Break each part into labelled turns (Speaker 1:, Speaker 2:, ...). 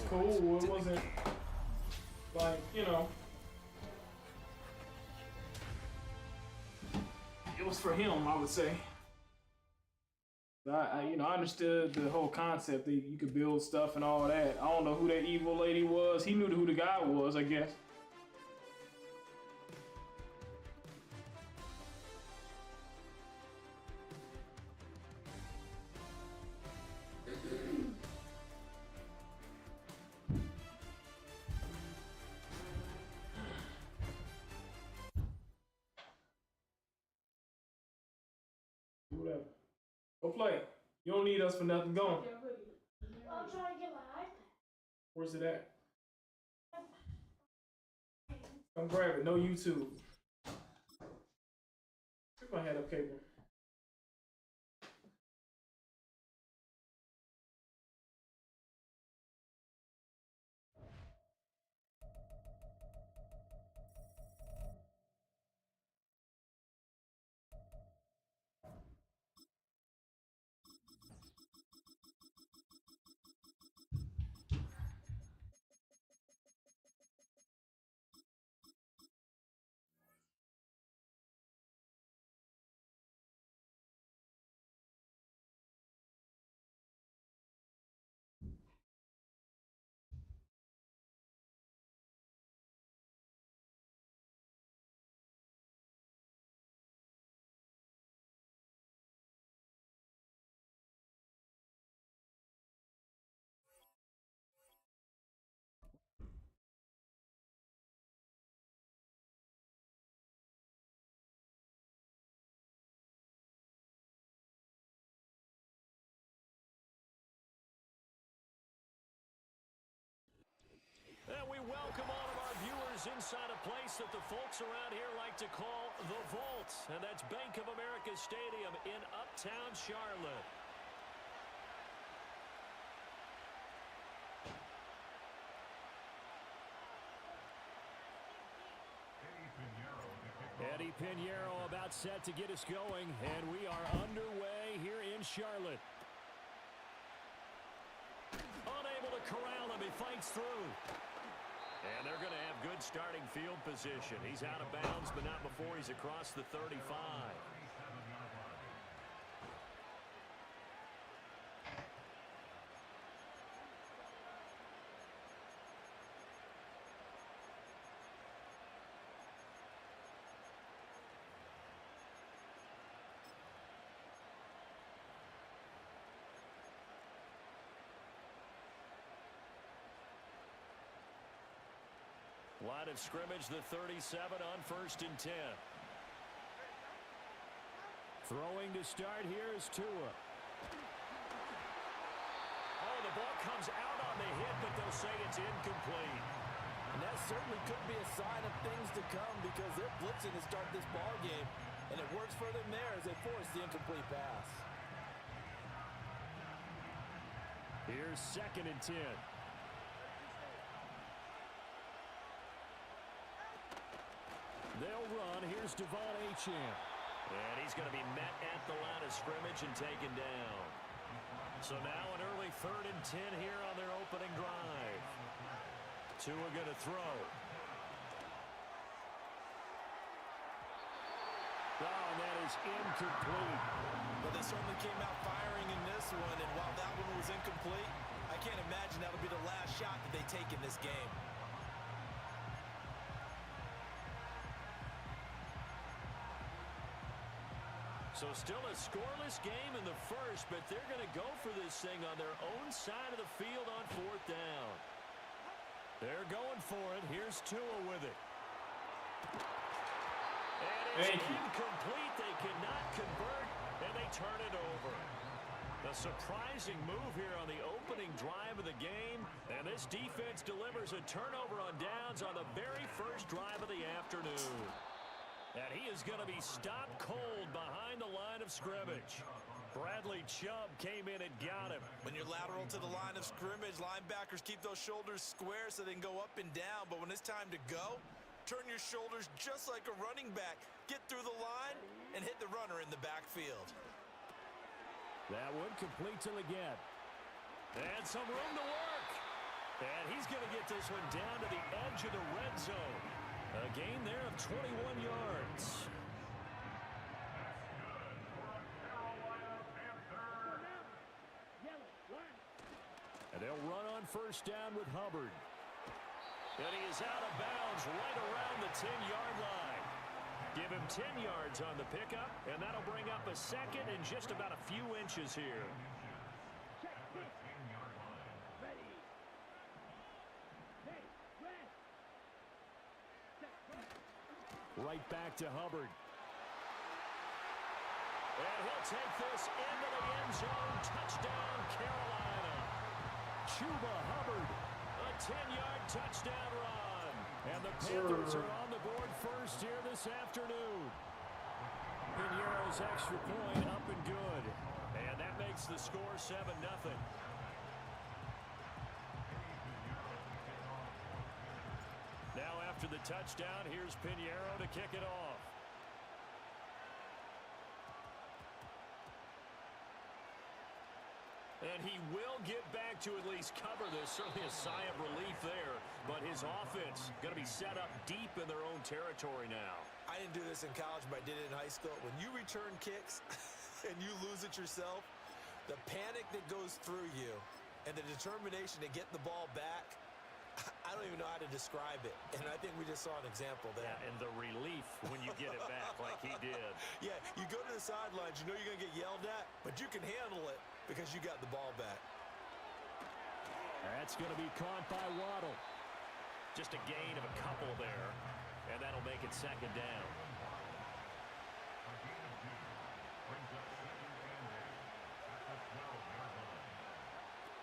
Speaker 1: cool. It wasn't like, you know, it was for him, I would say. I understood the whole concept that you could build stuff and all that. I don't know who that evil lady was. He knew who the guy was, I guess. Whatever. Go play. You don't need us for nothing. Go on.
Speaker 2: I'm trying to get my iPad.
Speaker 1: Where's it at? Come grab it. No YouTube. Pick my head up, cable.
Speaker 3: And we welcome all of our viewers inside a place that the folks around here like to call the Vault. And that's Bank of America Stadium in Uptown Charlotte. Eddie Pinheiro about set to get us going, and we are underway here in Charlotte. Unable to corral him, he fights through. And they're going to have good starting field position. He's out of bounds, but not before he's across the 35. Line of scrimmage, the 37 on 1st and 10. Throwing to start here is Tua. Oh, the ball comes out on the hit, but they'll say it's incomplete.
Speaker 4: And that certainly could be a sign of things to come because they're blitzing to start this ball game, and it works for them there as they force the incomplete pass.
Speaker 3: Here's 2nd and 10. They'll run. Here's Devon Achane. And he's going to be met at the line of scrimmage and taken down. So now an early 3rd and 10 here on their opening drive. Tua going to throw. Oh, and that is incomplete.
Speaker 4: Well, they certainly came out firing in this one, and while that one was incomplete, I can't imagine that'll be the last shot that they take in this game.
Speaker 3: So still a scoreless game in the first, but they're going to go for this thing on their own side of the field on 4th down. They're going for it. Here's Tua with it. And it's incomplete. They cannot convert, and they turn it over. A surprising move here on the opening drive of the game, and this defense delivers a turnover on downs on the very first drive of the afternoon. And he is going to be stopped cold behind the line of scrimmage. Bradley Chubb came in and got him.
Speaker 4: When you're lateral to the line of scrimmage, linebackers keep those shoulders square so they can go up and down. But when it's time to go, turn your shoulders just like a running back. Get through the line and hit the runner in the backfield.
Speaker 3: That one complete to the get. And some room to work. And he's going to get this one down to the edge of the red zone. A gain there of 21 yards. And they'll run on first down with Hubbard. And he is out of bounds right around the 10-yard line. Give him 10 yards on the pickup, and that'll bring up a second and just about a few inches here. Right back to Hubbard. And he'll take this into the end zone. Touchdown, Carolina. Chuba Hubbard, a 10-yard touchdown run. And the Panthers are on the board first here this afternoon. Piñeiro's extra point up and good. And that makes the score 7-0. Now after the touchdown, here's Piñeiro to kick it off. And he will get back to at least cover this. Certainly a sigh of relief there. But his offense going to be set up deep in their own territory now.
Speaker 4: I didn't do this in college, but I did it in high school. When you return kicks and you lose it yourself, the panic that goes through you and the determination to get the ball back, I don't even know how to describe it. And I think we just saw an example there.
Speaker 3: Yeah, and the relief when you get it back like he did.
Speaker 4: Yeah, you go to the sidelines, you know you're going to get yelled at, but you can handle it because you got the ball back.
Speaker 3: That's going to be caught by Waddle. Just a gain of a couple there, and that'll make it second down.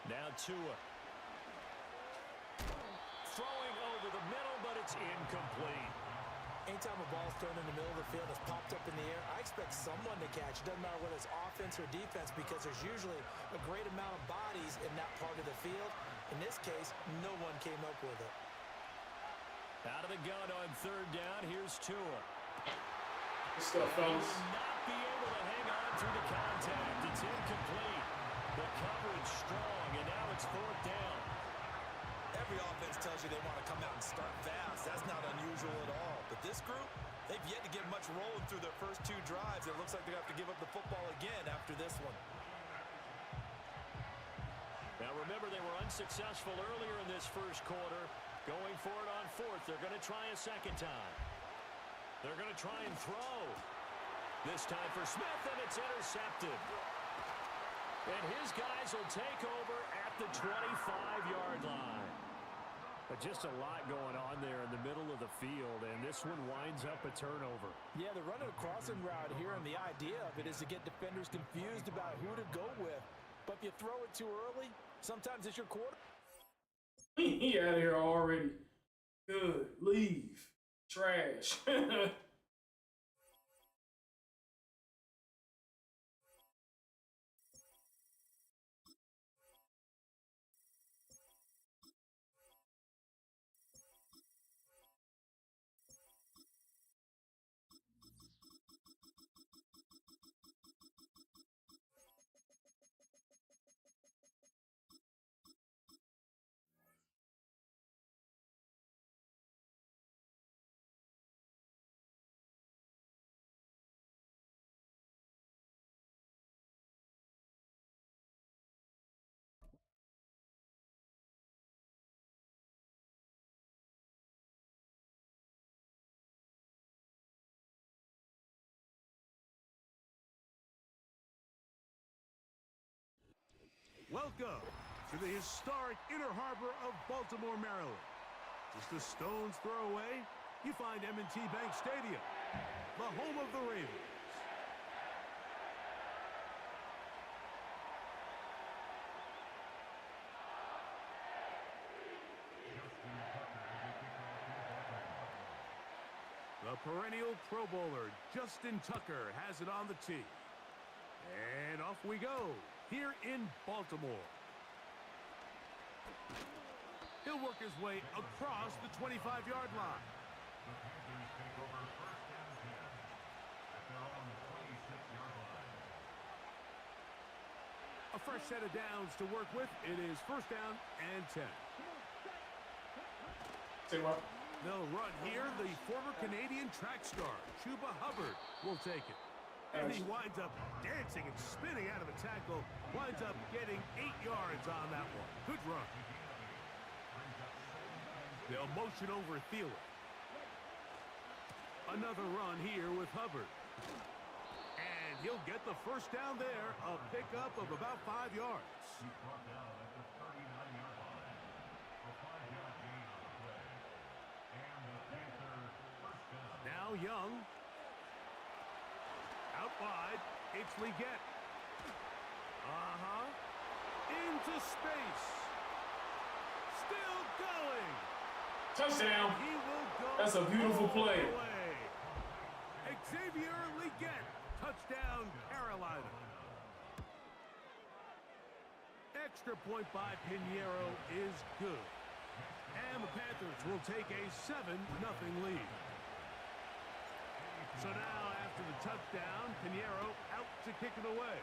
Speaker 3: Now Tua. Throwing over the middle, but it's incomplete.
Speaker 4: Anytime a ball's thrown in the middle of the field, it's popped up in the air, I expect someone to catch. It doesn't matter whether it's offense or defense because there's usually a great amount of bodies in that part of the field. In this case, no one came up with it.
Speaker 3: Out of the gun on third down, here's Tua.
Speaker 1: Good stuff,
Speaker 3: He
Speaker 1: fellas.
Speaker 3: will not be able to hang on through the contact. It's incomplete. The coverage strong, and now it's fourth down.
Speaker 4: Every offense tells you they want to come out and start fast. That's not unusual at all. But this group, they've yet to get much rolling through their first two drives. It looks like they're going to have to give up the football again after this one.
Speaker 3: Now remember, they were unsuccessful earlier in this first quarter. Going for it on fourth. They're going to try a second time. They're going to try and throw. This time for Smith, and it's intercepted. And his guys will take over at the 25-yard line. But just a lot going on there in the middle of the field, and this one winds up a turnover.
Speaker 5: Yeah, they're running a crossing route here, and the idea of it is to get defenders confused about who to go with. But if you throw it too early, sometimes it's your quarter.
Speaker 1: He out of here already. Good. Leave. Trash.
Speaker 6: Welcome to the historic Inner Harbor of Baltimore, Maryland. Just a stone's throw away, you find M&T Bank Stadium, the home of the Ravens. The perennial Pro Bowler, Justin Tucker, has it on the tee. And off we go, here in Baltimore. He'll work his way across the 25-yard line. A fresh set of downs to work with. It is first down and 10.
Speaker 1: Say what?
Speaker 6: They'll run here. The former Canadian track star, Chuba Hubbard, will take it. And he winds up dancing and spinning out of a tackle. Winds up getting 8 yards on that one. Good run. They'll motion over Thielen. Another run here with Hubbard. And he'll get the first down there. A pickup of about 5 yards. Now Young. Out wide. It's Leggett. Into space. Still going.
Speaker 1: Touchdown.
Speaker 6: He will go.
Speaker 1: That's a beautiful play.
Speaker 6: Away. Xavier Leggett. Touchdown, Carolina. Extra point by Pinheiro is good. And the Panthers will take a 7-0 lead. So now, after the touchdown, Pinheiro out to kick it away.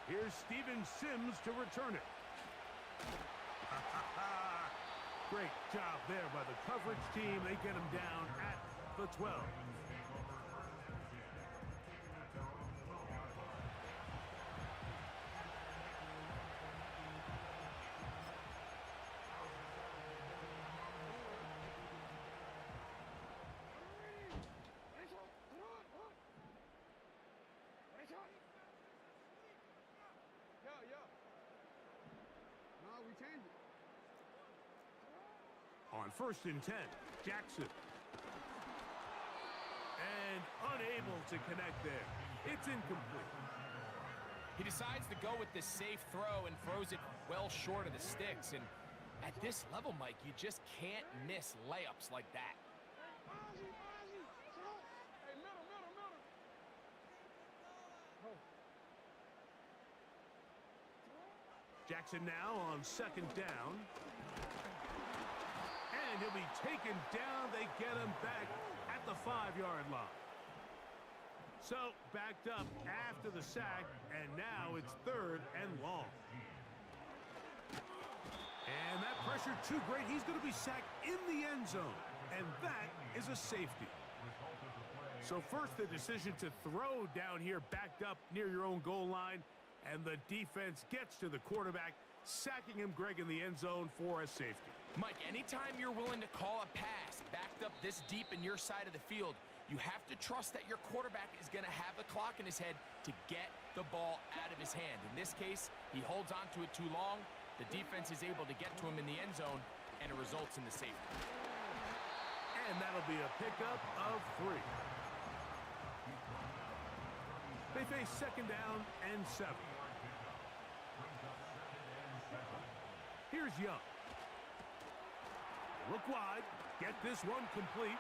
Speaker 6: Here's Steven Sims to return it. Great job there by the coverage team. They get him down at the 12. On 1st and 10, Jackson. And unable to connect there. It's incomplete.
Speaker 7: He decides to go with this safe throw and throws it well short of the sticks. And at this level, Mike, you just can't miss layups like that.
Speaker 6: Jackson now on 2nd down. And he'll be taken down. They get him back at the 5-yard line. So backed up after the sack, and now it's 3rd and long. And that pressure too great. He's going to be sacked in the end zone, and that is a safety. So first, the decision to throw down here backed up near your own goal line, and the defense gets to the quarterback, sacking him, Greg, in the end zone for a safety.
Speaker 7: Mike, anytime you're willing to call a pass backed up this deep in your side of the field, you have to trust that your quarterback is going to have the clock in his head to get the ball out of his hand. In this case, he holds on to it too long. The defense is able to get to him in the end zone, and it results in the safety.
Speaker 6: And that'll be a pickup of 3. They face 2nd down and 7. Here's Young. Look wide. Get this one complete.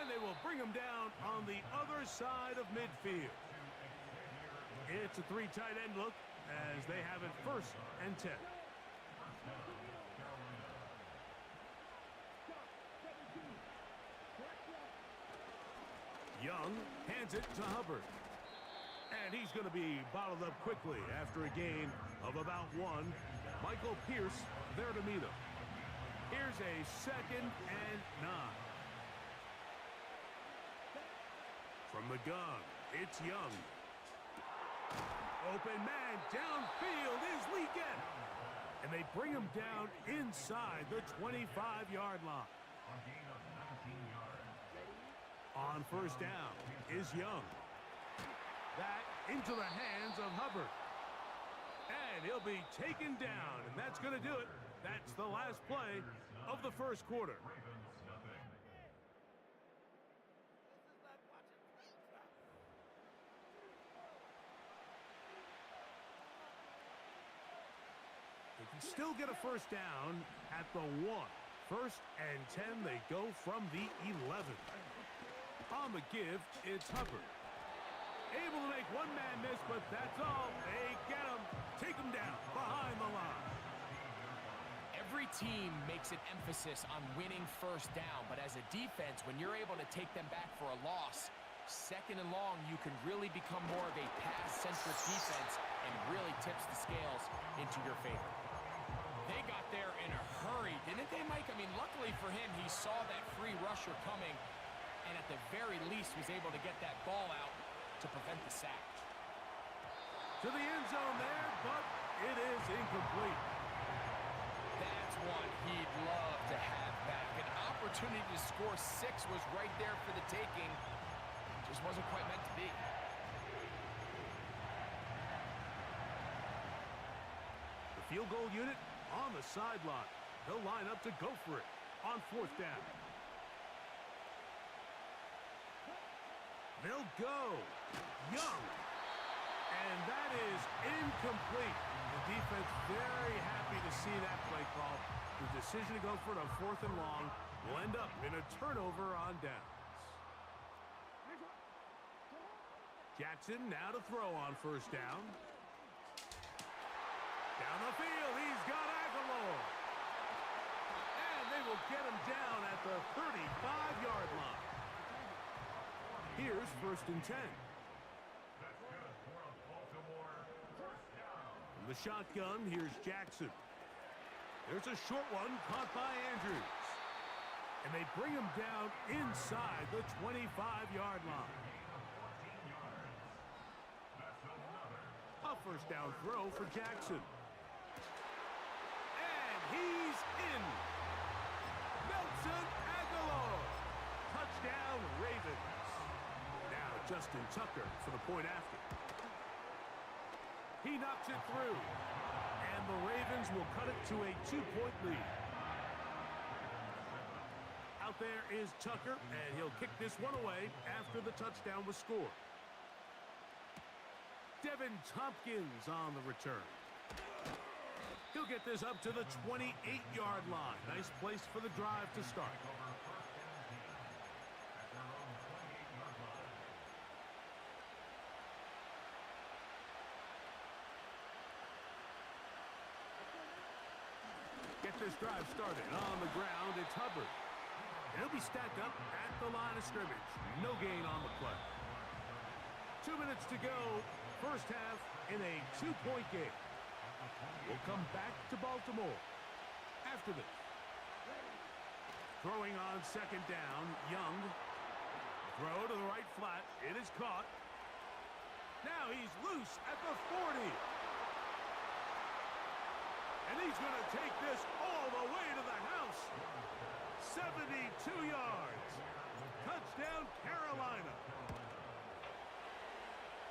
Speaker 6: And they will bring him down on the other side of midfield. It's a 3 tight end look as they have it 1st and 10. Young hands it to Hubbard. And he's going to be bottled up quickly after a gain of about 1. Michael Pierce there to meet him. Here's a 2nd and 9. From the gun, it's Young. Open man downfield is Leggett. And they bring him down inside the 25-yard line. On 1st down is Young. That into the hands of Hubbard. And he'll be taken down, and that's going to do it. That's the last play of the 1st quarter. They can still get a 1st down at the 1. 1st and 10, they go from the 11. On the give, it's Hubbard. Able to make one man miss, but that's all. They get him, take him down behind the line.
Speaker 7: Every team makes an emphasis on winning 1st down, but as a defense, when you're able to take them back for a loss, 2nd and long, you can really become more of a pass-centric defense and really tips the scales into your favor. They got there in a hurry, didn't they, Mike? I mean, luckily for him, he saw that free rusher coming and at the very least was able to get that ball out to prevent the sack.
Speaker 6: To the end zone there, but it is incomplete.
Speaker 7: That's one he'd love to have back. An opportunity to score 6 was right there for the taking. Just wasn't quite meant to be.
Speaker 6: The field goal unit on the sideline. They'll line up to go for it on 4th down. They'll go. Young. And that is incomplete. The defense very happy to see that play call. The decision to go for it on 4th and long will end up in a turnover on downs. Jackson now to throw on 1st down. Down the field, he's got Aguilar. And they will get him down at the 35-yard line. Here's 1st and 10. From the shotgun, here's Jackson. There's a short one caught by Andrews. And they bring him down inside the 25-yard line. A 1st down throw for Jackson. And he's in. Nelson Aguilar. Touchdown, Ravens. Now Justin Tucker for the point after. He knocks it through. And the Ravens will cut it to a 2-point lead. Out there is Tucker, and he'll kick this one away after the touchdown was scored. Devin Tompkins on the return. He'll get this up to the 28-yard line. Nice place for the drive to start. Get this drive started on the ground. It's Hubbard. And he'll be stacked up at the line of scrimmage. No gain on the play. 2 minutes to go. 1st half in a 2-point game. We'll come back to Baltimore after this. Throwing on 2nd down, Young. Throw to the right flat. It is caught. Now he's loose at the 40. And he's going to take this all the way to the house. 72 yards. Touchdown, Carolina.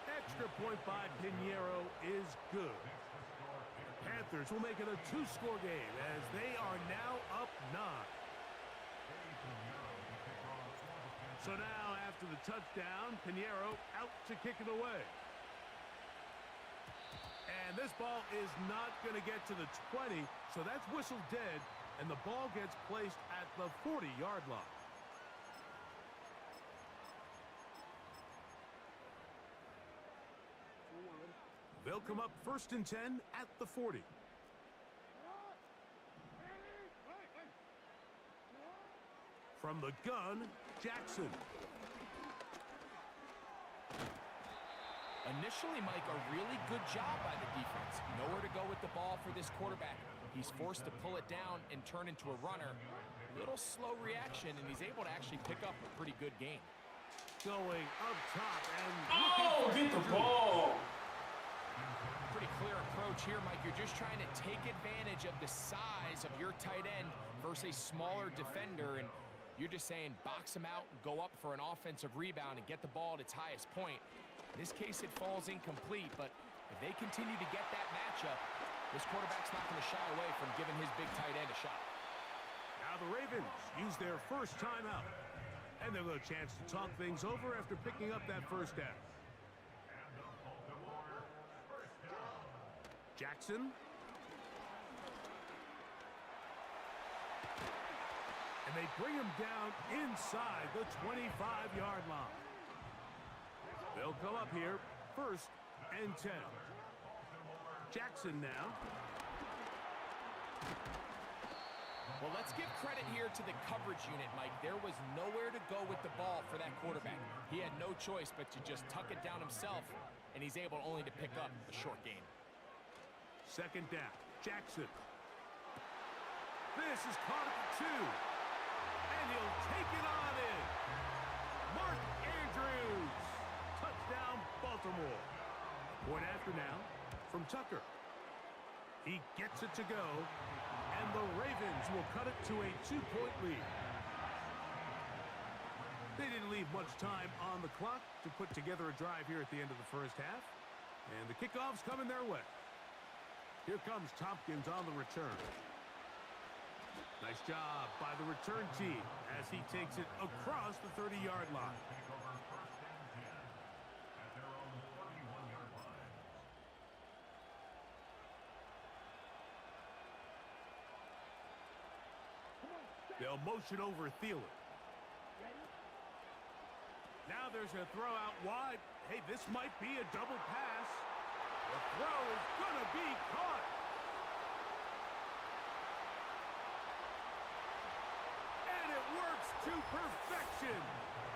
Speaker 6: Extra point by Pinheiro is good. The Panthers will make it a 2-score game as they are now up 9. So now after the touchdown, Pinheiro out to kick it away. And this ball is not going to get to the 20, so that's whistled dead, and the ball gets placed at the 40-yard line. They'll come up 1st and 10 at the 40. From the gun, Jackson.
Speaker 7: Initially, Mike, a really good job by the defense. Nowhere to go with the ball for this quarterback. He's forced to pull it down and turn into a runner. Little slow reaction, and he's able to actually pick up a pretty good gain.
Speaker 6: Going up top and...
Speaker 1: Oh, get the ball!
Speaker 7: Pretty clear approach here, Mike. You're just trying to take advantage of the size of your tight end versus a smaller defender, and you're just saying box him out, go up for an offensive rebound, and get the ball at its highest point. In this case, it falls incomplete, but if they continue to get that matchup, this quarterback's not going to shy away from giving his big tight end a shot.
Speaker 6: Now the Ravens use their first timeout, and they'll have a chance to talk things over after picking up that 1st down. Jackson. And they bring him down inside the 25-yard line. They'll come up here 1st and 10. Jackson now.
Speaker 7: Well, let's give credit here to the coverage unit, Mike. There was nowhere to go with the ball for that quarterback. He had no choice but to just tuck it down himself, and he's able only to pick up a short gain.
Speaker 6: 2nd down, Jackson. This is caught at the 2. And he'll take it on in. Mark Andrews. Touchdown, Baltimore. Point after now from Tucker. He gets it to go. And the Ravens will cut it to a 2-point lead. They didn't leave much time on the clock to put together a drive here at the end of the first half. And the kickoff's coming their way. Here comes Tompkins on the return. Nice job by the return team as he takes it across the 30-yard line. They'll motion over Thielen. Now there's a throw out wide. Hey, this might be a double pass. The throw is going to be caught. And it works to perfection.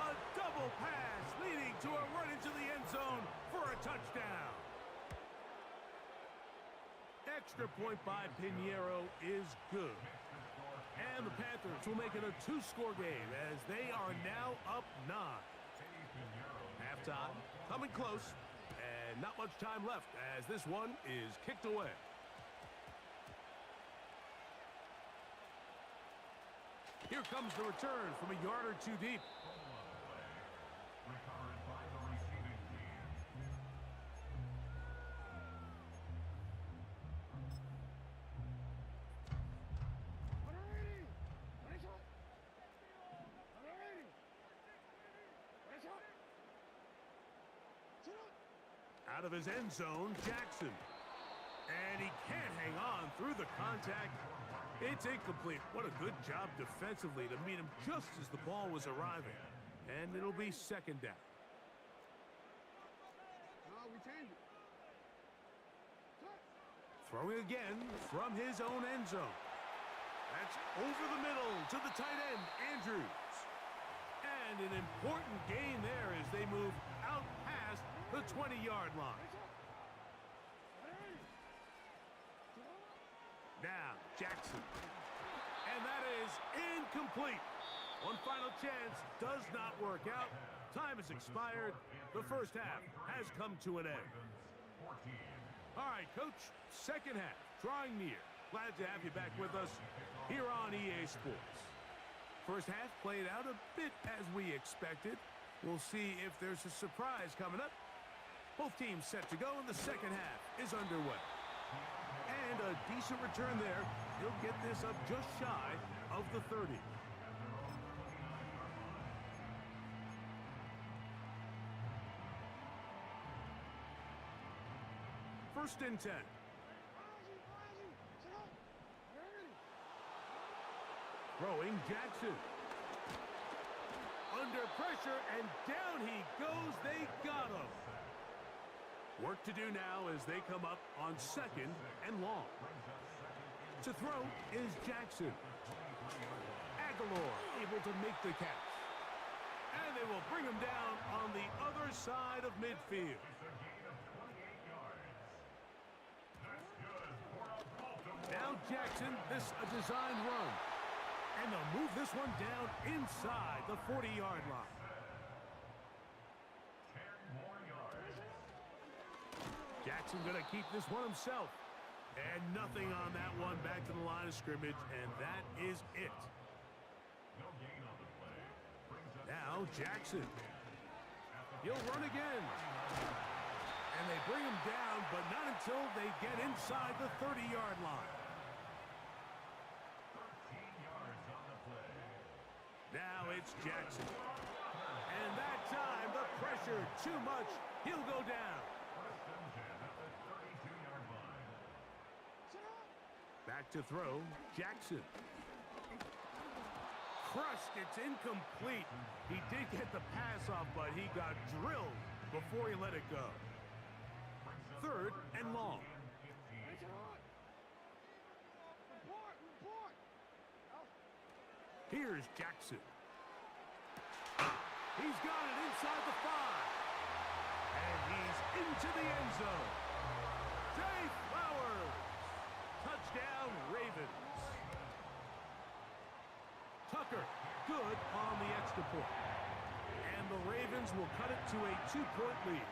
Speaker 6: A double pass leading to a run into the end zone for a touchdown. Extra point by Pinheiro is good. And the Panthers will make it a 2-score game as they are now up 9. Halftime coming close, and not much time left as this one is kicked away. Here comes the return from a yard or 2 deep. Out of his end zone, Jackson. And he can't hang on through the contact. It's incomplete. What a good job defensively to meet him just as the ball was arriving. And it'll be second down. Throwing again from his own end zone. That's over the middle to the tight end, Andrews. And an important gain there as they move out past the 20-yard line. Now, Jackson. And that is incomplete. One final chance does not work out. Time has expired. The first half has come to an end. All right, Coach, second half drawing near. Glad to have you back with us here on EA Sports. First half played out a bit as we expected. We'll see if there's a surprise coming up. Both teams set to go, and the second half is underway. And a decent return there. He'll get this up just shy of the 30. First and 10. Throwing Jackson. Under pressure, and down he goes. They got him. Work to do now as they come up on second and long. To throw is Jackson. Aguilar able to make the catch. And they will bring him down on the other side of midfield. Now Jackson, this a design run. And they'll move this one down inside the 40-yard line. Jackson going to keep this one himself. And nothing on that one back to the line of scrimmage, and that is it. Now Jackson. He'll run again. And they bring him down, but not until they get inside the 30-yard line. Now it's Jackson. And that time, the pressure too much. He'll go down. Back to throw, Jackson. Crushed, it's incomplete. He did get the pass off, but he got drilled before he let it go. Third and long. Here's Jackson. He's got it inside the 5. And he's into the end zone. Zay Flowers. Touchdown, Ravens. Tucker, good on the extra point. And the Ravens will cut it to a 2-point lead.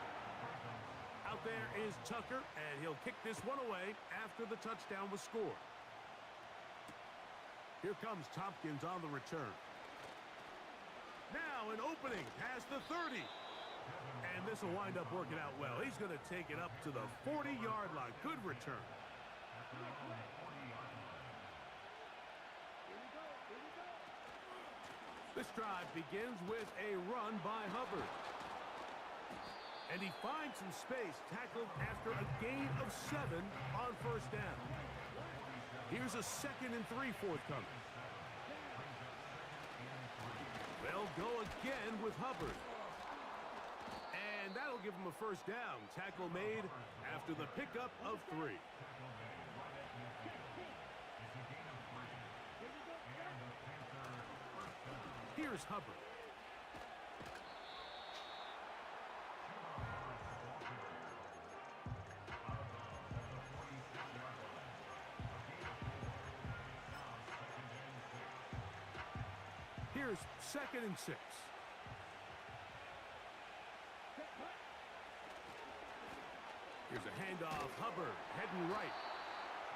Speaker 6: Out there is Tucker, and he'll kick this one away after the touchdown was scored. Here comes Tompkins on the return. Now an opening past the 30. And this will wind up working out well. He's going to take it up to the 40-yard line. Good return. This drive begins with a run by Hubbard. And he finds some space, tackled after a gain of 7 on first down. Here's a 2nd and 3 forthcoming. They'll go again with Hubbard. And that'll give him a first down. Tackle made after the pickup of 3. Here's Hubbard. Here's 2nd and 6. Here's a handoff. Hubbard heading right.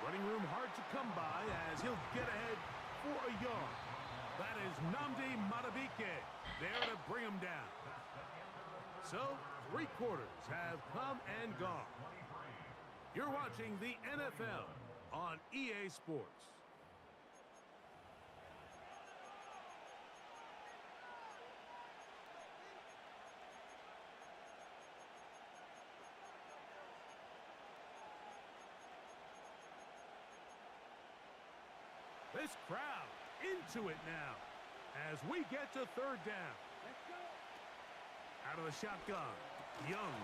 Speaker 6: Running room hard to come by as he'll get ahead for a yard. That is Nnamdi Madubuike there to bring him down. So, 3 quarters have come and gone. You're watching the NFL on EA Sports. This crowd into it now as we get to 3rd down. Out of the shotgun, Young.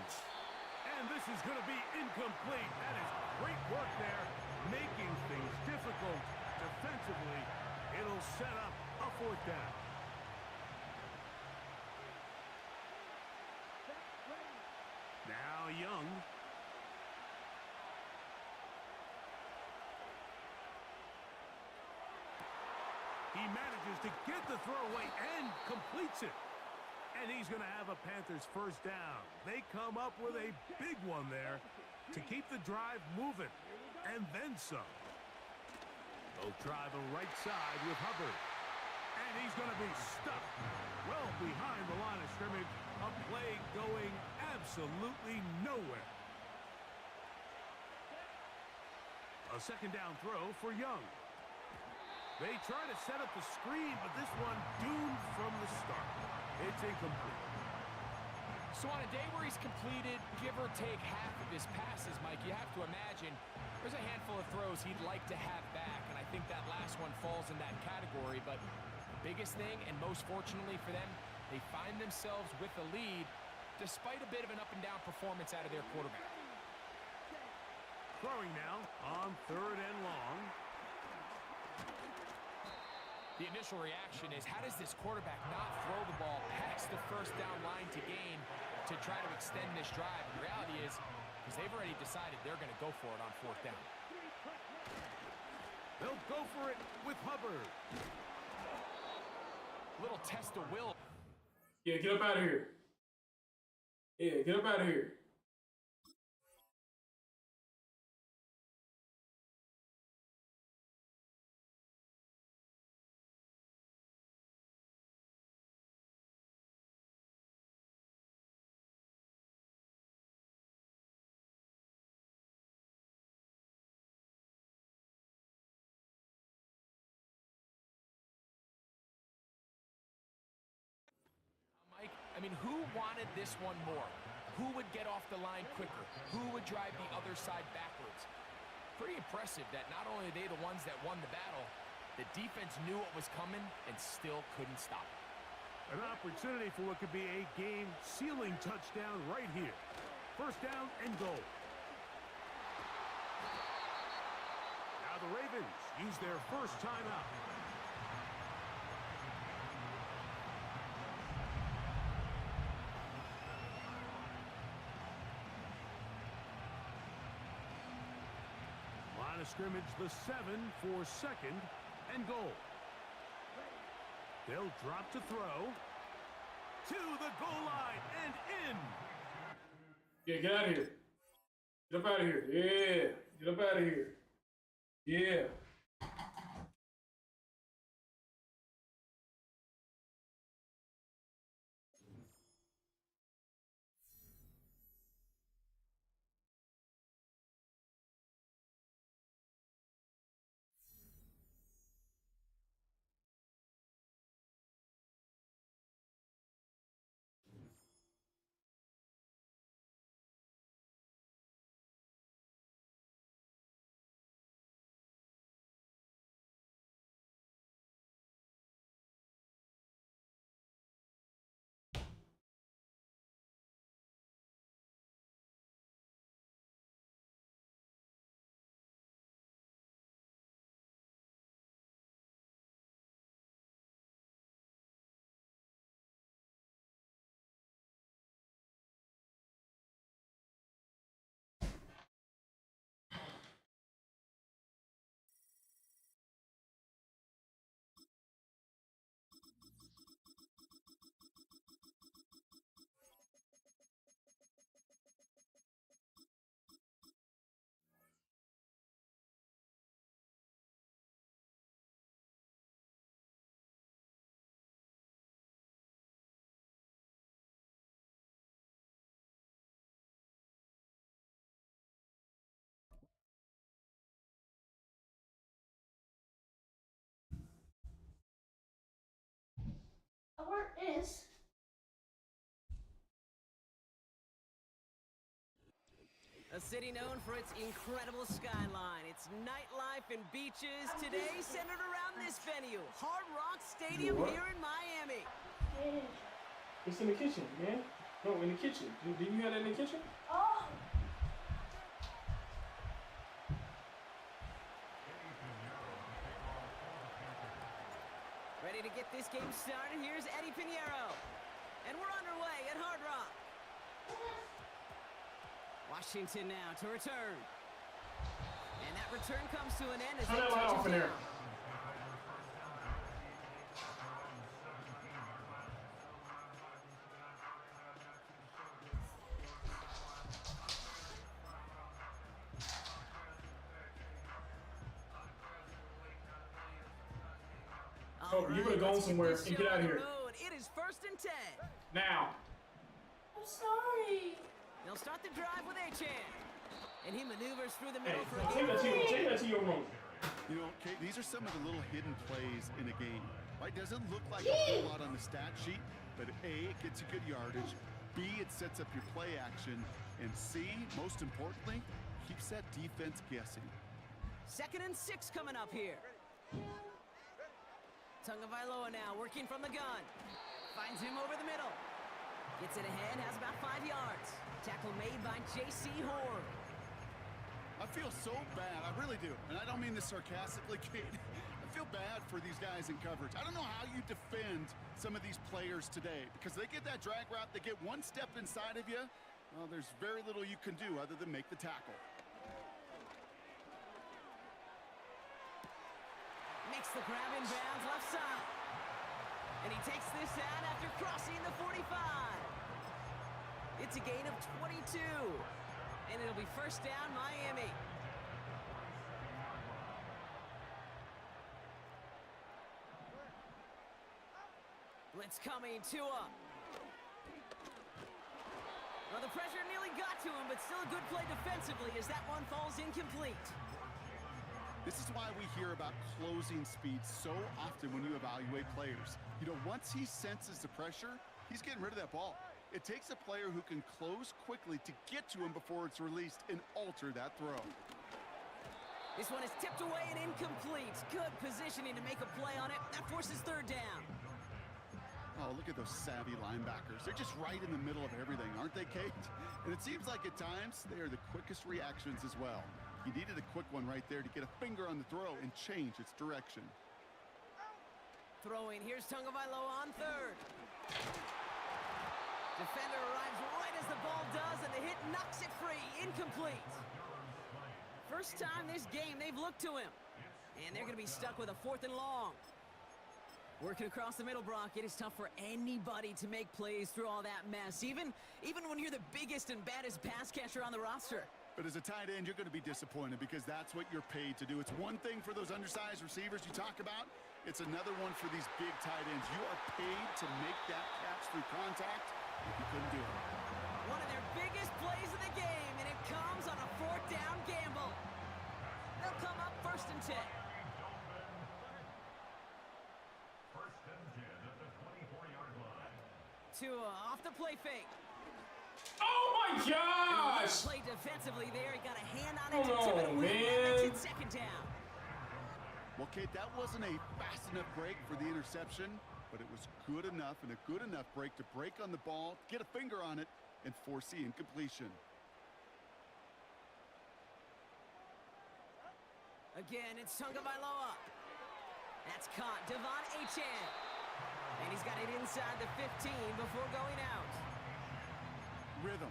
Speaker 6: And this is going to be incomplete. That is great work there, making things difficult defensively. It'll set up a 4th down. Now Young. He manages to get the throw away and completes it. And he's going to have a Panthers first down. They come up with a big one there to keep the drive moving. And then some. They'll try the right side with Hubbard. And he's going to be stuck well behind the line of scrimmage. A play going absolutely nowhere. A 2nd down throw for Young. They try to set up the screen, but this one doomed from the start. It's incomplete.
Speaker 7: So on a day where he's completed, give or take half of his passes, Mike, you have to imagine there's a handful of throws he'd like to have back, and I think that last one falls in that category. But the biggest thing, and most fortunately for them, they find themselves with the lead despite a bit of an up-and-down performance out of their quarterback.
Speaker 6: Throwing now on 3rd and long.
Speaker 7: The initial reaction is, how does this quarterback not throw the ball past the first down line to gain to try to extend this drive? And the reality is, because they've already decided they're going to go for it on 4th down.
Speaker 6: They'll go for it with Hubbard.
Speaker 7: Little test of will.
Speaker 1: Yeah, get up out of here. Yeah, get up out of here.
Speaker 7: I mean, who wanted this one more? Who would get off the line quicker? Who would drive the other side backwards? Pretty impressive that not only are they the ones that won the battle, the defense knew what was coming and still couldn't stop it.
Speaker 6: An opportunity for what could be a game-sealing touchdown right here. First down and goal. Now the Ravens use their first timeout. Line of scrimmage, the 7 for 2nd and goal. They'll drop to throw. To the goal line and in.
Speaker 1: Yeah, get out of here. Get up out of here. Yeah. Get up out of here. Yeah.
Speaker 2: Where is?
Speaker 8: A city known for its incredible skyline, its nightlife and beaches, today centered around this venue, Hard Rock Stadium here in Miami.
Speaker 2: Yeah.
Speaker 1: It's in the kitchen, man. No, in the kitchen. Do you have that in the kitchen?
Speaker 2: Oh.
Speaker 8: Ready to get this game started, here's Eddie Pinheiro. And we're underway at Hard Rock. Washington now to return. And that return comes to an end as
Speaker 1: Turn
Speaker 8: they
Speaker 1: that light
Speaker 8: touch
Speaker 1: off
Speaker 8: it
Speaker 1: in there.
Speaker 8: down.
Speaker 1: Oh, you better go somewhere and get out of here.
Speaker 8: It is 1st and 10.
Speaker 1: Now.
Speaker 2: I'm sorry.
Speaker 8: They'll start the drive with Achane. And he maneuvers through the
Speaker 1: Hey,
Speaker 8: middle for a
Speaker 1: take that to your room.
Speaker 9: You know, Kate, these are some of the little hidden plays in a game. Right? Doesn't look like a whole lot on the stat sheet, but A, it gets you good yardage. B, it sets up your play action. And C, most importantly, keeps that defense guessing.
Speaker 8: 2nd and 6 coming up here. Tagovailoa now working from the gun. Finds him over the middle. Gets it ahead, has about 5 yards. Tackle made by J.C. Horn.
Speaker 9: I feel so bad, I really do. And I don't mean this sarcastically, Kate. I feel bad for these guys in coverage. I don't know how you defend some of these players today because they get that drag route, they get one step inside of you. Well, there's very little you can do other than make the tackle.
Speaker 8: Makes the grab in bounds left side. And he takes this out after crossing the 45. It's a gain of 22. And it'll be 1st down, Miami. Blitz coming, Tua. Well, the pressure nearly got to him, but still a good play defensively as that one falls incomplete.
Speaker 9: This is why we hear about closing speed so often when you evaluate players. You know, once he senses the pressure, he's getting rid of that ball. It takes a player who can close quickly to get to him before it's released and alter that throw.
Speaker 8: This one is tipped away and incomplete. Good positioning to make a play on it. That forces 3rd down.
Speaker 9: Oh, look at those savvy linebackers. They're just right in the middle of everything, aren't they, Kate? And it seems like at times they are the quickest reactions as well. He needed a quick one right there to get a finger on the throw and change its direction.
Speaker 8: Throwing, here's Tagovailoa on 3rd. Defender arrives right as the ball does, and the hit knocks it free. Incomplete. First time this game they've looked to him. And they're going to be stuck with a 4th and long. Working across the middle, Brock, it is tough for anybody to make plays through all that mess, even when you're the biggest and baddest pass catcher on the roster.
Speaker 9: But as a tight end, you're going to be disappointed because that's what you're paid to do. It's one thing for those undersized receivers you talk about. It's another one for these big tight ends. You are paid to make that catch through contact. You couldn't do it.
Speaker 8: One of their biggest plays of the game, and it comes on a 4th down gamble. They'll come up 1st and 10. Tua off the play fake.
Speaker 1: Oh my gosh!
Speaker 8: Play defensively there. He got a hand on it to
Speaker 1: Come
Speaker 8: tip it
Speaker 1: on,
Speaker 8: away.
Speaker 1: man.
Speaker 8: That makes it 2nd down.
Speaker 9: Well, Kate, that wasn't a fast enough break for the interception, but it was good enough and a good enough break to break on the ball, get a finger on it, and force the incompletion.
Speaker 8: Again, it's Tagovailoa. That's caught. Devon Achane. And he's got it inside the 15 before going out.
Speaker 9: Rhythm.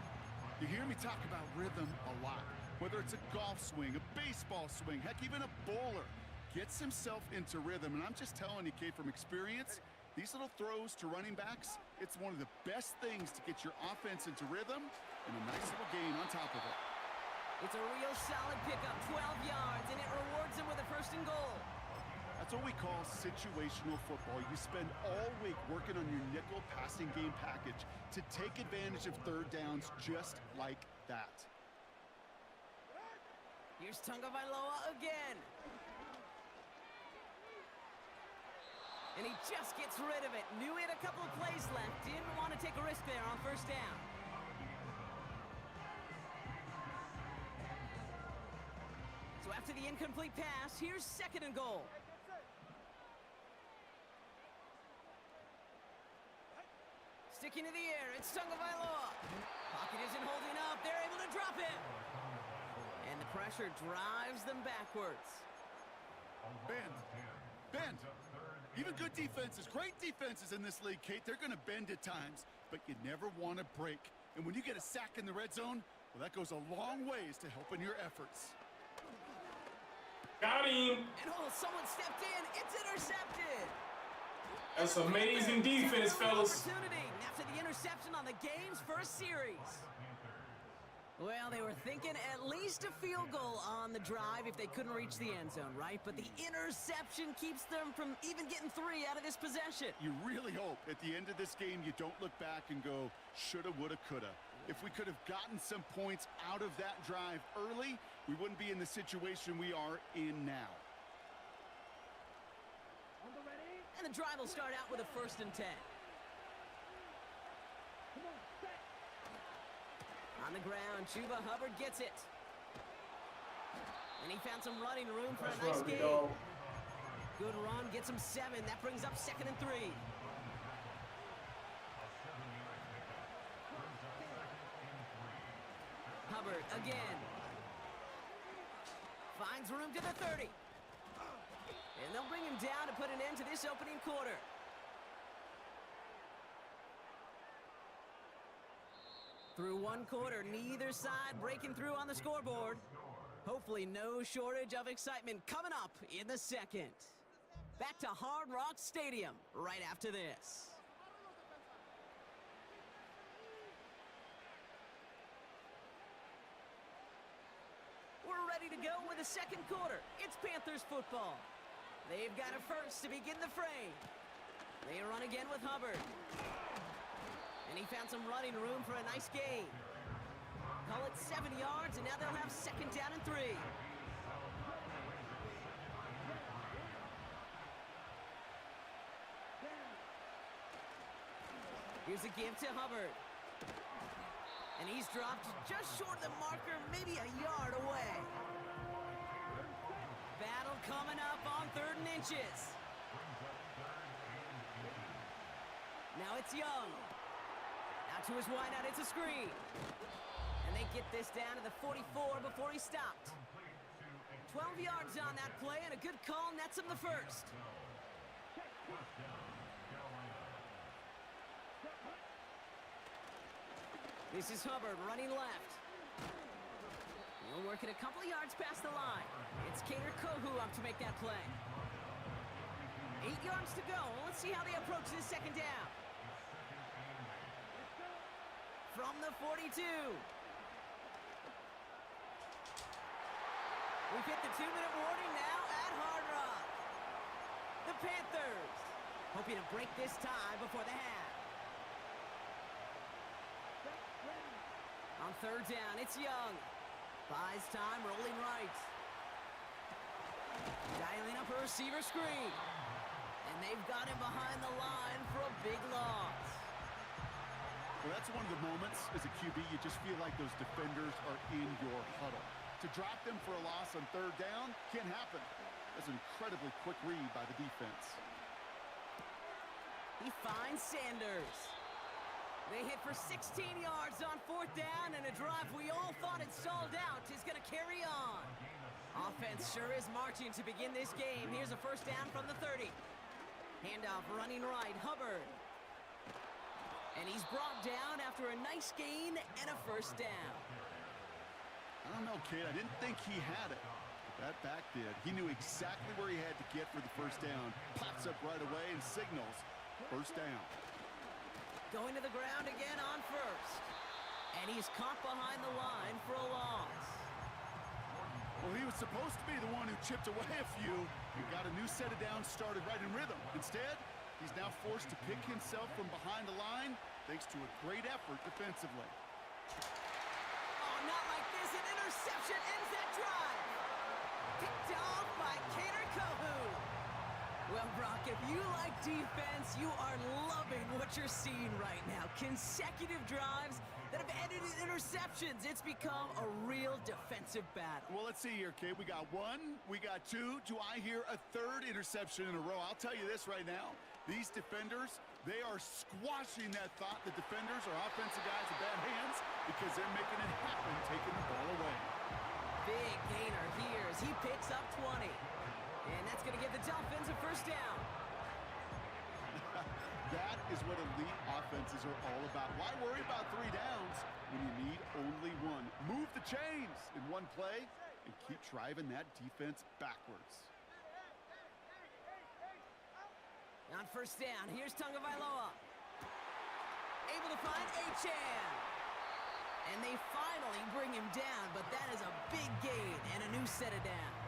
Speaker 9: You hear me talk about rhythm a lot. Whether it's a golf swing, a baseball swing, heck, even a bowler gets himself into rhythm. And I'm just telling you, Kate, from experience, these little throws to running backs, it's one of the best things to get your offense into rhythm and a nice little gain on top of it.
Speaker 8: It's a real solid pickup, 12 yards, and it rewards him with a 1st and goal.
Speaker 9: That's what we call situational football. You spend all week working on your nickel passing game package to take advantage of 3rd downs just like that.
Speaker 8: Here's Tagovailoa again. And he just gets rid of it. Knew he had a couple of plays left. Didn't want to take a risk there on 1st down. So after the incomplete pass, here's 2nd and goal. Sticking to the air, it's Tagovailoa. Pocket isn't holding up. They're able to drop him. And the pressure drives them backwards.
Speaker 9: Bend. Even good defenses, great defenses in this league, Kate, they're going to bend at times, but you never want to break. And when you get a sack in the red zone, well, that goes a long ways to helping your efforts.
Speaker 1: Got him!
Speaker 8: And someone stepped in. It's intercepted.
Speaker 1: That's amazing defense, fellas.
Speaker 8: Opportunity after the interception on the game's first series. Well, they were thinking at least a field goal on the drive if they couldn't reach the end zone, right? But the interception keeps them from even getting 3 out of this possession.
Speaker 9: You really hope at the end of this game you don't look back and go, shoulda, woulda, coulda. If we could have gotten some points out of that drive early, we wouldn't be in the situation we are in now.
Speaker 8: And the drive will start out with a 1st and 10. On the ground, Chuba Hubbard gets it. And he found some running room for a nice gain. Good run, gets him 7. That brings up 2nd and 3. Hubbard again. Finds room to the 30. And they'll bring him down to put an end to this opening quarter. Through one quarter, neither side breaking through on the scoreboard. Hopefully no shortage of excitement coming up in the 2nd. Back to Hard Rock Stadium right after this. We're ready to go with the 2nd quarter. It's Panthers football. They've got it first to begin the fray. They run again with Hubbard. And he found some running room for a nice gain. Call it 7 yards, and now they'll have 2nd down and 3. Here's a give to Hubbard. And he's dropped just short of the marker, maybe a yard away. Battle coming up on 3rd and inches. Now it's Young. Out to his wideout, it's a screen. And they get this down to the 44 before he stopped. 12 yards on that play, and a good call nets him the 1st. This is Hubbard running left. He'll work it a couple of yards past the line. It's Kader Kohou up to make that play. 8 yards to go. Let's see how they approach this second down. From the 42. We've hit the 2-minute warning now at Hard Rock. The Panthers hoping to break this tie before the half. On third down, it's Young. Buys time, rolling right. Dialing up a receiver screen. And they've got him behind the line for a big loss.
Speaker 9: Well, that's one of the moments as a QB, you just feel like those defenders are in your huddle. To drop them for a loss on third down can't happen. That's an incredibly quick read by the defense.
Speaker 8: He finds Sanders. They hit for 16 yards on fourth down, and a drive we all thought had stalled out is going to carry on. Offense sure is marching to begin this game. Here's a first down from the 30. Handoff running right, Hubbard. And he's brought down after a nice gain and a first down.
Speaker 9: I don't know, kid. I didn't think he had it. That back did. He knew exactly where he had to get for the first down. Pops up right away and signals first down.
Speaker 8: Going to the ground again on first. And he's caught behind the line for a loss.
Speaker 9: Well, he was supposed to be the one who chipped away a few and got a new set of downs started right in rhythm. Instead, he's now forced to pick himself from behind the line thanks to a great effort defensively.
Speaker 8: Oh, not like this. An interception ends that drive. Picked off by Kader Kohu. Well, Brock, if you like defense, you are loving what you're seeing right now. Consecutive drives that have ended in interceptions. It's become a real defensive battle.
Speaker 9: Well, let's see here, kid. We got one, we got two. Do I hear a third interception in a row? I'll tell you this right now. These defenders, they are squashing that thought the defenders are offensive guys in bad hands because they're making it happen, taking the ball away.
Speaker 8: Big gainer here as he picks up 20. And that's going to give the Dolphins a first down.
Speaker 9: That is what elite offenses are all about. Why worry about 3 downs when you need only one? Move the chains in one play and keep driving that defense backwards.
Speaker 8: On first down, here's Tagovailoa. Able to find Achane. And they finally bring him down, but that is a big gain and a new set of downs.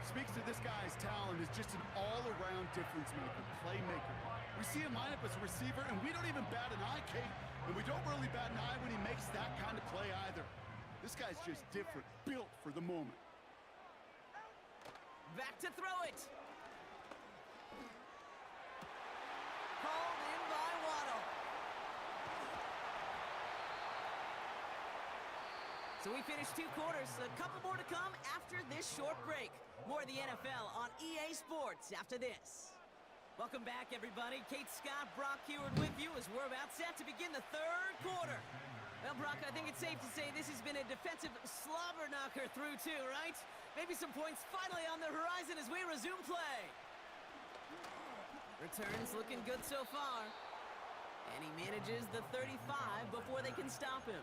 Speaker 9: Speaks to this guy's talent as just an all-around difference maker, playmaker. We see him line up as a receiver, and we don't even bat an eye, Kate. And we don't really bat an eye when he makes that kind of play either. This guy's just different, built for the moment.
Speaker 8: Back to throw it. Hauled in by Waddle. So we finished 2 quarters. A couple more to come after this short break. More of the NFL on EA Sports after this. Welcome back, everybody. Kate Scott, Brock Huard with you as we're about set to begin the third quarter. Well, Brock, I think it's safe to say this has been a defensive slobber knocker through 2, right? Maybe some points finally on the horizon as we resume play. Returns looking good so far. And he manages the 35 before they can stop him.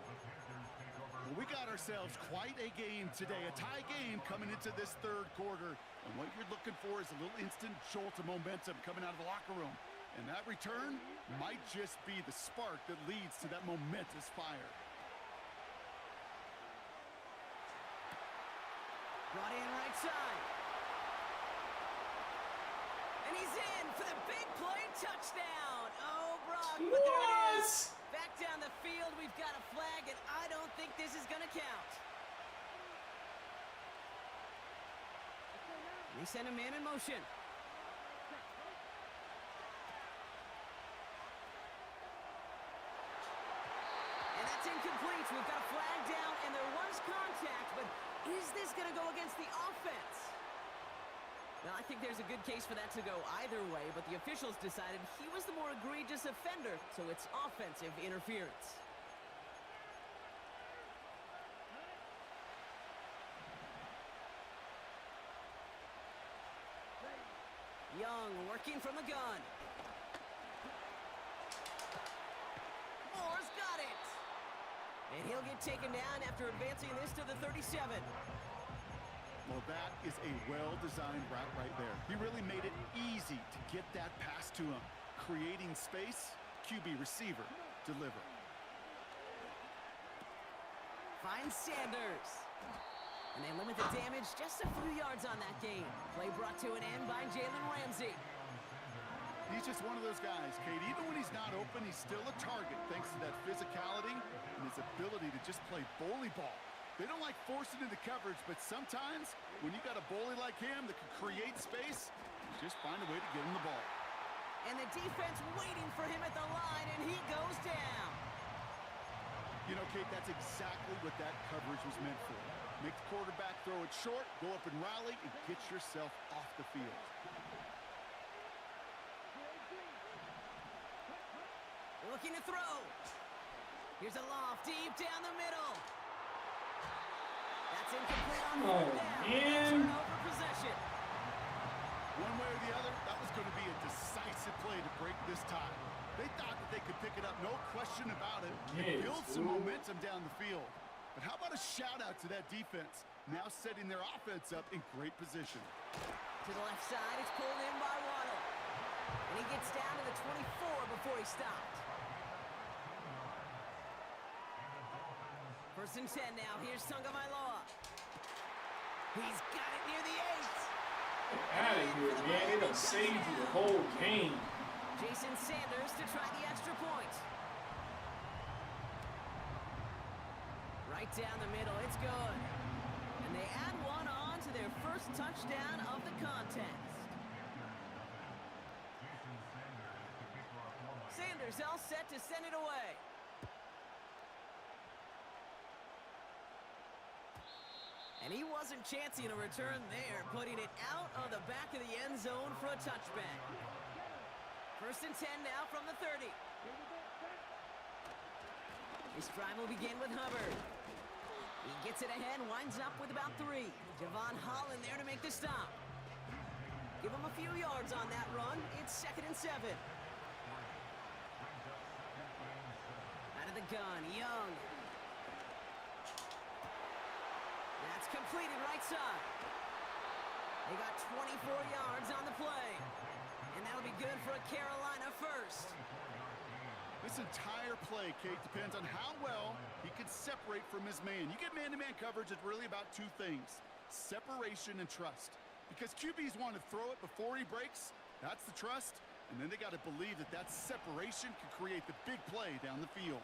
Speaker 9: Well, we got ourselves quite a game today, a tie game coming into this third quarter. And what you're looking for is a little instant jolt of momentum coming out of the locker room. And that return might just be the spark that leads to that momentous fire.
Speaker 8: Brought in right side. And he's in for the big play touchdown. Oh, Brock, but there it is. Back down the field, we've got a flag, and I don't think this is going to count. They send a man in motion. And that's incomplete. We've got a flag down, and there was contact, but is this going to go against the offense? Well, I think there's a good case for that to go either way, but the officials decided he was the more egregious offender, so it's offensive interference. Young working from the gun. Moore's got it. And he'll get taken down after advancing this to the 37.
Speaker 9: Well, that is a well-designed route right there. He really made it easy to get that pass to him. Creating space, QB receiver, deliver.
Speaker 8: Finds Sanders. And they limit the damage just a few yards on that game. Play brought to an end by Jalen Ramsey.
Speaker 9: He's just one of those guys, Kate. Even when he's not open, he's still a target thanks to that physicality and his ability to just play bully ball. They don't like forcing into coverage, but sometimes when you got a bully like him that can create space, just find a way to get him the ball.
Speaker 8: And the defense waiting for him at the line, and he goes down.
Speaker 9: You know, Kate, that's exactly what that coverage was meant for. Make the quarterback throw it short, go up and rally, and get yourself off the field.
Speaker 8: Looking to throw. Here's a loft deep down the middle. That's incomplete on fourth down. Turnover possession.
Speaker 9: One way or the other, that was going to be a decisive play to break this tie. They thought that they could pick it up, no question about it, and build some momentum down the field. But how about a shout-out to that defense, now setting their offense up in great position.
Speaker 8: To the left side, it's pulled in by Waddle. And he gets down to the 24 before he stopped. First and 10 now. Here's Tagovailoa. He's got it near the 8.
Speaker 1: Get out of here, man. They done saved you the whole game.
Speaker 8: Jason Sanders to try the extra point. Right down the middle. It's good. And they add one on to their first touchdown of the contest. Sanders all set to send it away. And he wasn't chancing a return there, putting it out of the back of the end zone for a touchback. First and 10 now from the 30. This drive will begin with Hubbard. He gets it ahead, winds up with about 3. Javon Holland there to make the stop. Give him a few yards on that run. It's 2nd and 7. Out of the gun, Young. That's completed right side. They got 24 yards on the play. And that'll be good for a Carolina first.
Speaker 9: This entire play, Kate, depends on how well he can separate from his man. You get man-to-man coverage, it's really about 2 things. Separation and trust. Because QBs want to throw it before he breaks. That's the trust. And then they got to believe that that separation can create the big play down the field.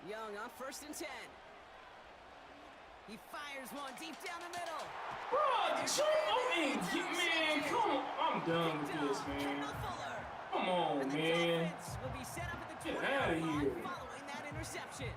Speaker 8: Young on first and 10. He fires one deep down the middle.
Speaker 1: Bro, man, come on. I'm done with this, man. Come on, man.
Speaker 8: Will be set up at the
Speaker 1: Get out of here.
Speaker 8: following that interception.